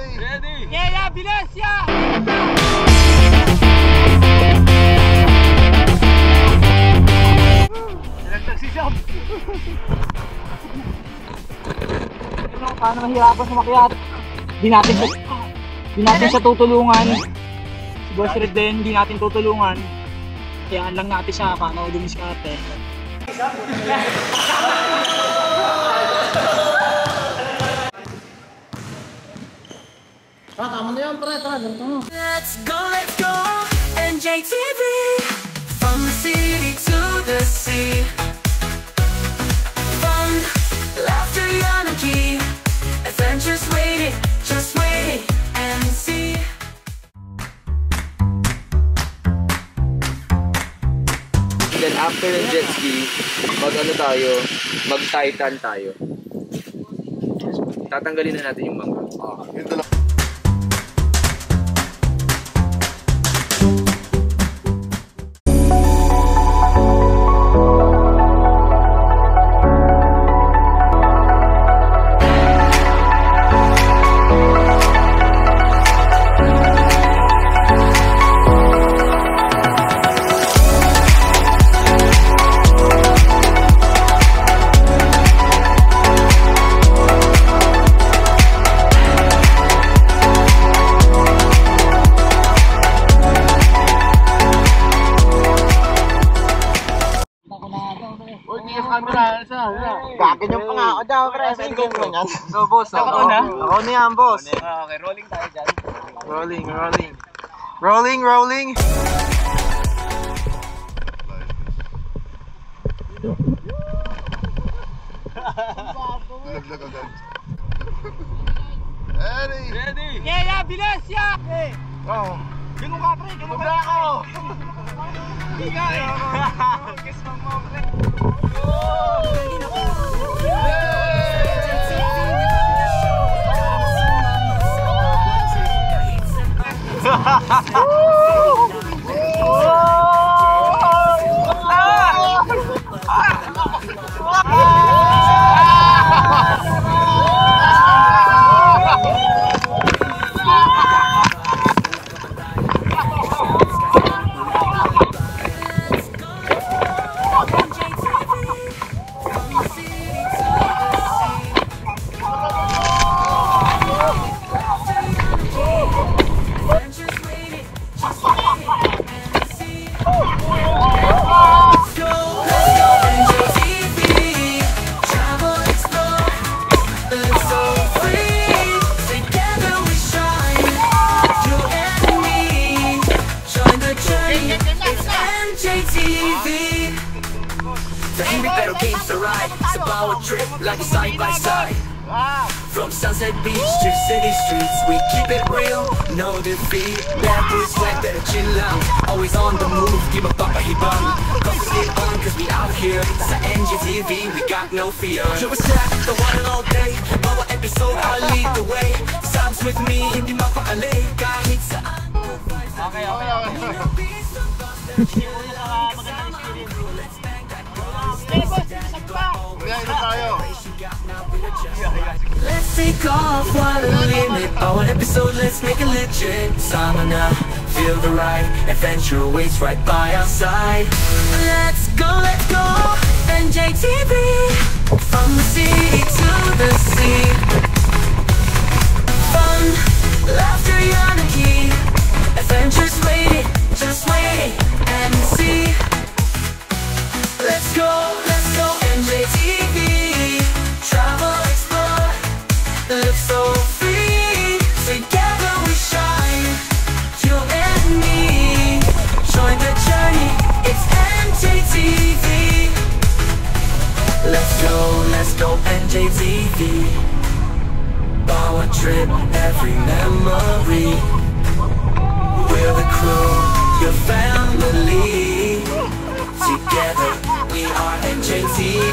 Ready? Yeah, bilis, yeah! Nalagtag si Sam! Paano mahirapan sumakyat? Di natin siya tutulungan. Si Boss Red din, di natin tutulungan. Kayaan lang natin siya paano dumiskarte. Tama na yan, pre. Let's go, NJTV. From the city to the sea. Fun, laughter, energy. Adventures waiting, just wait and see. Then after ng jet ski, mag-titan tayo. Tatanggalin na natin yung mangga. Gaganyan pa nga ako daw, pre. So, boss, Ako na yan, boss. Okay, rolling tayo dyan. Rolling. Ready? Yeah, bilis, yeah! Oh. Ganun ka, pre. Ganun ka ako. Hindi ka eh. Kiss mo, pre. Games to ride, it's a power trip like a side by side. From Sunset Beach to city streets, we keep it real, no defeat. Bad boys sweat, better chill out. Always on the move, give a papahibang. Cause we get on, cause we out here. Sa NJTV, we got no fear. Show us that, the one and all day. Bawat episode, I'll lead the way. Sounds with me, hindi mapakali. Kahit saan. Okay. Let's take off while the limit. Our episode, let's make it legit. Sama na, feel the ride. Adventure waits right by our side. Let's go, NJTV. From the city to the sea. Fun, laughter, energy. Adventures waiting, just wait and see. Let's go, NJTV. Travel, explore, live so free. Together we shine, you and me. Join the journey, it's NJTV. Let's go, NJTV. Power trip, every memory. We're the crew, your family. Together we are NJTV.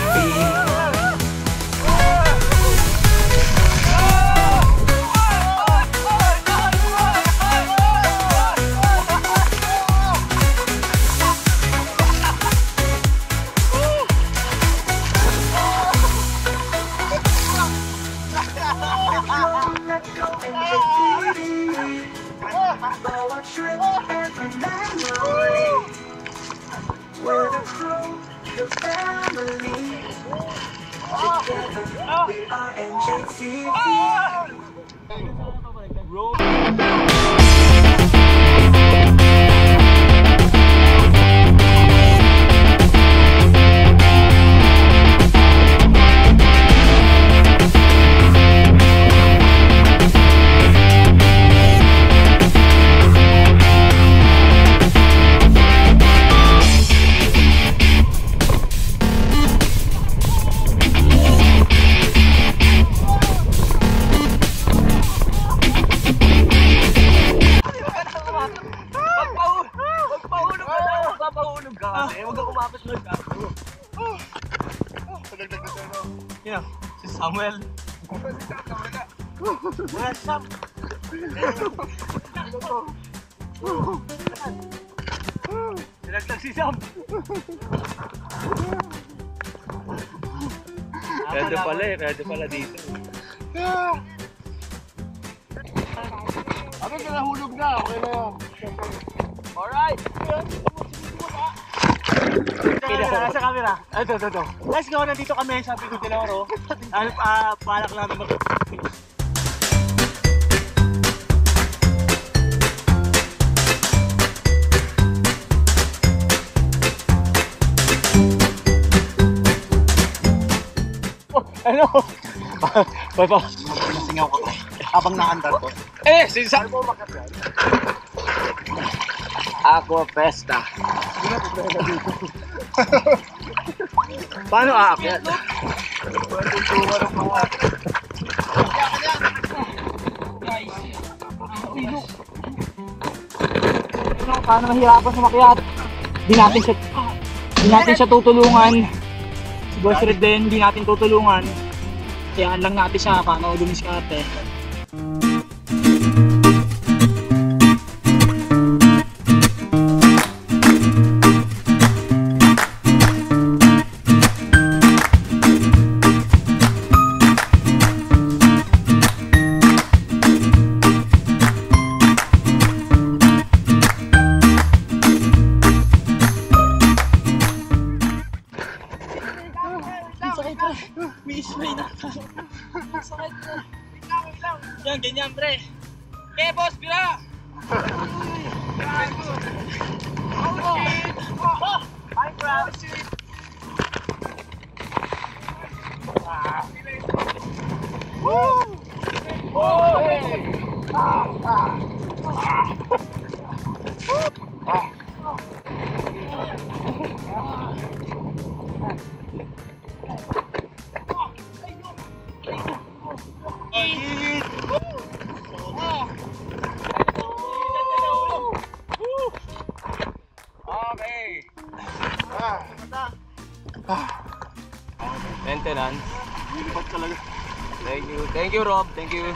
go undefeated. Go a trip every memory. We're the crew, the family. Together we are NJTV. Magpahulog ka kasi. Huwag ka kumapit nun ka. Yun, si Samuel. Wala si Sam. Sinagtag si Sam. Pwede pala dito. Ano ka nahulog na? Okay na yan. Alright! Nasa camera. Ito. Let's go, nandito kami sa Pico de Oro. Palak namin mag... Ano? Nasingaw ko to. Habang naandar ko. Sinsa... Aqua Festa. Paano aakyat? Paano mahirapan sumakyat? Di natin siya tutulungan. Si Boss Red din, di natin tutulungan. Kayaan lang natin siya paano dumiskarte. Yan, ganyan pre. Okay, boss, bila! Maintenance. Thank you Rob, thank you.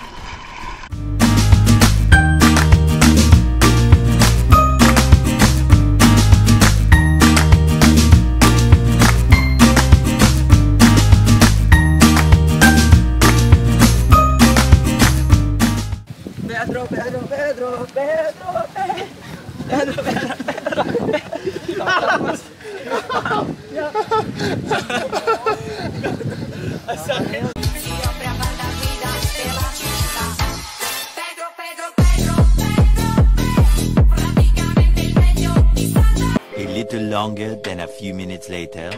A little longer than a few minutes later.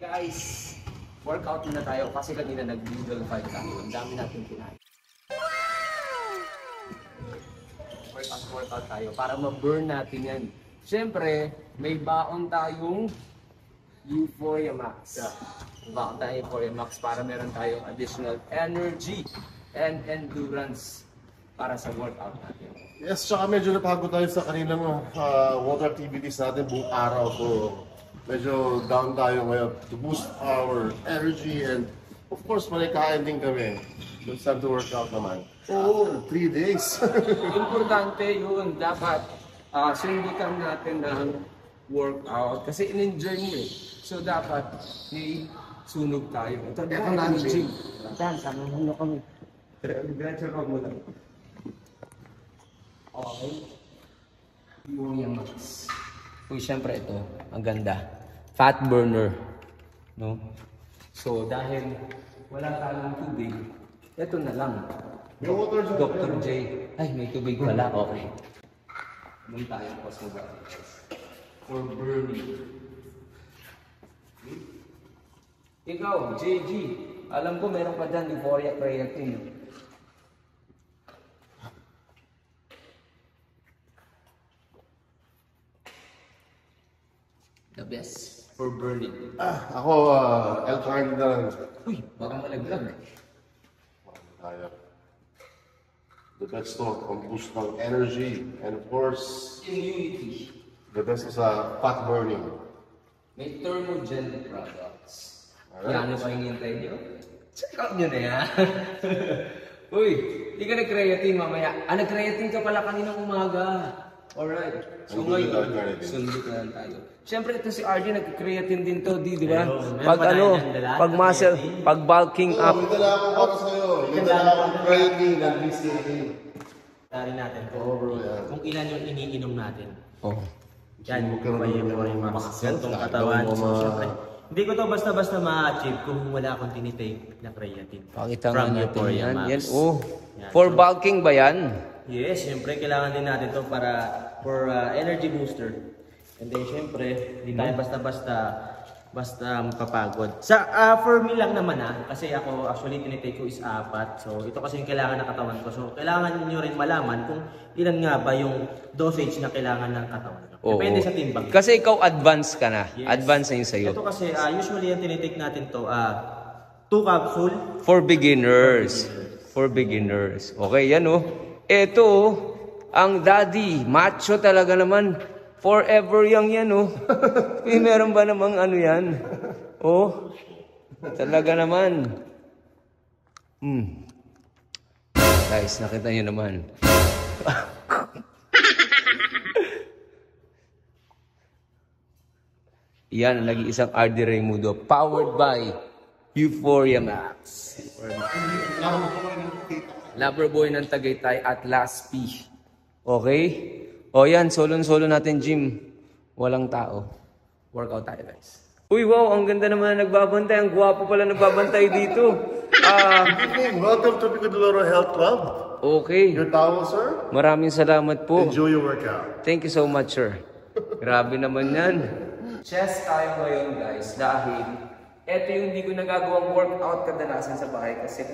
Guys, workout muna tayo kasi kanina nag-Google 5 tayo. Ang dami natin kinain. Workout tayo para ma-burn natin yan. Siyempre, may baon tayong Euphoria Max. Baon tayong Euphoria Max para meron tayong additional energy and endurance para sa workout natin. Yes, tsaka medyo napagod tayo sa kanilang water activities natin buong araw. So, medyo down tayo ngayon to boost our energy and of course, malikain din kami. So, it's time to work out naman. Oo, 3 days. Importante yun. Dapat sundutan natin ng workout kasi in-enjoy mo eh. So, dapat sunog tayo. Ito na ang gym. Dan, sama mo kami. Diretso ka mo lang. Okay. Yung max. Uy, syempre ito, ang ganda. Fat burner. No? So, dahil wala tayong tubig, ito na lang. May water dyan. Dr. J. Ay, may tubig pala. Okay. May tayo pa sa for burning. Okay. Ikaw, JG, alam ko meron pa dyan Euphoria Creatine. The best for burning. Ako, L-carnitine na lang. Uy, baka malaglag. Tayo. The best to boost ng energy and of course, Immunity. the best sa fat burning. May Thermogen products. Alright. Yan ba yung hintay nyo? Check out nyo na yan. Uy, di ka nag-creatine mamaya. Nag-creatine ka pala kaninang umaga. Alright. So ngayon, sundo ka lang tayo. Siyempre ito si RJ nag-creatine din to, di ba? Pag pag muscle, pag bulking up. May dala akong para sa'yo. May dala akong creatine and BCAA. Dari natin Oo, bro, yan. kung ilan yung iniinom natin. Oh. Yan, yung gantong katawan. So, syempre, hindi ko to basta-basta ma-achieve kung wala akong tinitake na creatine. Pakita nga From natin Euphoria yan. Max. Yan, oh. Yan. For bulking ba yan? Yes, syempre kailangan din natin to for energy booster. And then syempre, hindi tayo basta mapapagod. For me lang naman kasi ako actually tinitake ko is 4. So ito kasi yung kailangan ng katawan ko. So kailangan niyo rin malaman kung ilan nga ba yung dosage na kailangan ng katawan ko. Depende sa timbang. Kasi ikaw advanced ka na. Yes. Advanced na yun sa'yo. Ito kasi usually yung tinitake natin to 2 capsule. For beginners. For beginners. Okay, yan oh. Ito oh, ang daddy. Macho talaga naman. Forever young yan oh. Meron ba namang ano yan? Oh. Talaga naman. Guys, nakita nyo naman. Yan ang nag-iisang RD Raimundo. Powered by Euphoria Max. Loverboy ng Tagaytay at Last P. Okay? O yan, solo natin gym. Walang tao. Workout tayo guys. Uy, wow, ang ganda naman na nagbabantay. Ang gwapo pala nagbabantay dito. Welcome to Picadillo Health Club. Okay. Your towel, sir. Maraming salamat po. Enjoy your workout. Thank you so much, sir. Grabe naman yan. Chest tayo ngayon guys dahil eto yung hindi ko nagagawang workout kadalasan sa bahay kasi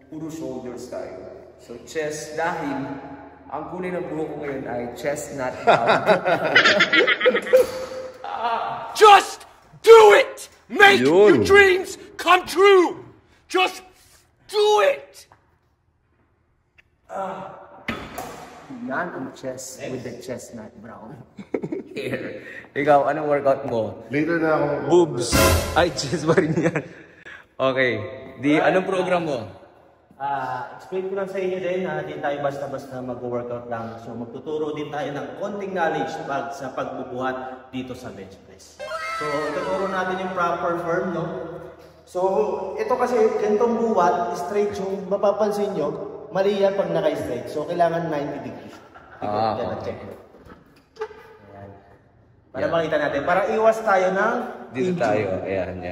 puro shoulders tayo. So chest dahil ang kulay ng buhok ko ngayon ay chestnut brown. Just do it! Make Yun. your dreams come true! Just do it! Yan ang chest with the chestnut brown. Here. Ikaw, anong workout mo? Later na ako. Boobs. Ay, chest pa rin yan. Okay. Anong program mo? Explain ko lang sa inyo din na hindi tayo basta-basta mag-workout lang. So magtuturo din tayo ng konting knowledge sa pagbubuhat dito sa bench press. So tuturo natin yung proper form, no? So ito kasi ganitong buhat, straight yung mapapansin nyo, mali yan pag naka-straight. So kailangan 90 degrees. Okay. Ayan. Para makita natin. Para iwas tayo ng Dito injury. tayo. Ayan.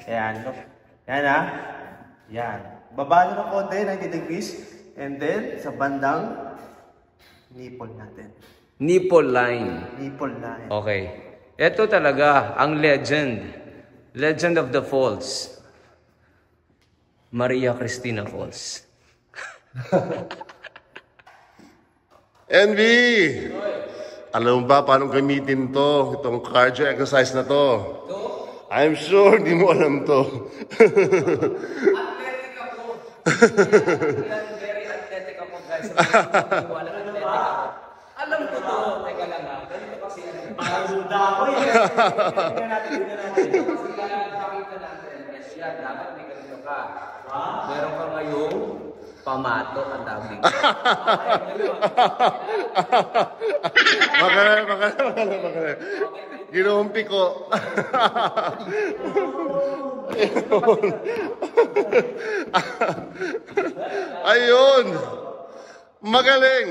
Ayan. Yan ha. Yan. Baba nyo ng konti, 90 degrees. And then, sa bandang nipple natin. Nipple line. Nipple line. Okay. Ito talaga, ang legend. Legend of the Falls. Maria Cristina Falls. NB! Alam mo ba paano gamitin to? Itong cardio exercise na to? I'm sure di mo alam to. Athletic ako. Very athletic ako, guys. Walang athletic ako. Alam ko to. Teka lang ha. Ganito kasi ano. Paruda ako eh. Tingnan natin. Kasi nakakita natin. Yes, yan. Dapat may ganito ka. Meron ka ngayong pamato ang tawag dito. Magaling. Ginumpi ko. Ayun. Magaling.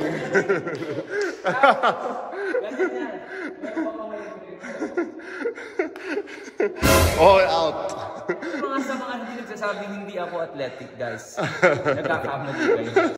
Oh, out. Mga sa mga hindi nagsasabing hindi ako athletic, guys. Nagkakamali kayo.